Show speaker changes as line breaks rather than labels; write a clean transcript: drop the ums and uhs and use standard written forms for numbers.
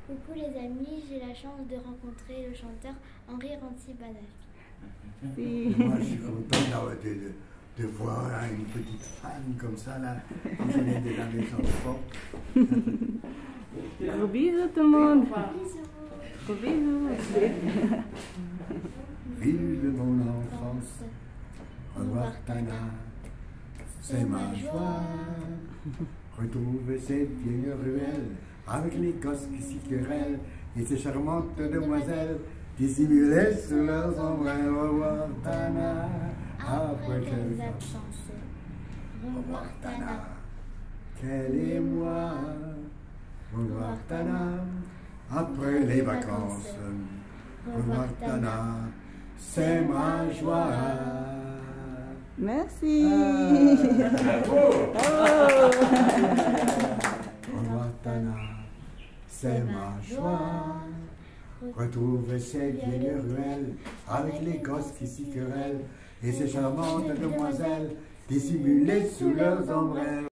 Coucou les amis, j'ai la chance de rencontrer le chanteur Henri Rancy-Badafi.
Moi je suis content de voir une petite fan comme ça là, qui venait de la maison forte.
Gros bisous tout le monde.
Bisous.
Gros bisous.
Ville de mon enfance, revoir Tana, c'est ma joie. Retrouver cette vieille ruelle avec les gosses qui s'y querellent et ces charmantes demoiselles dissimulées sous leurs ombrelles. Revoir Tana après quelques
absences.
revoir Tana, qu'elle et moi. Revoir Tana après les vacances. Revoir Tana, c'est ma joie.
Merci.
Revoir Tana, c'est ma joie. Retrouver ces vieilles ruelles avec les gosses qui s'y querellent et ces charmantes demoiselles dissimulées sous leurs ombrelles.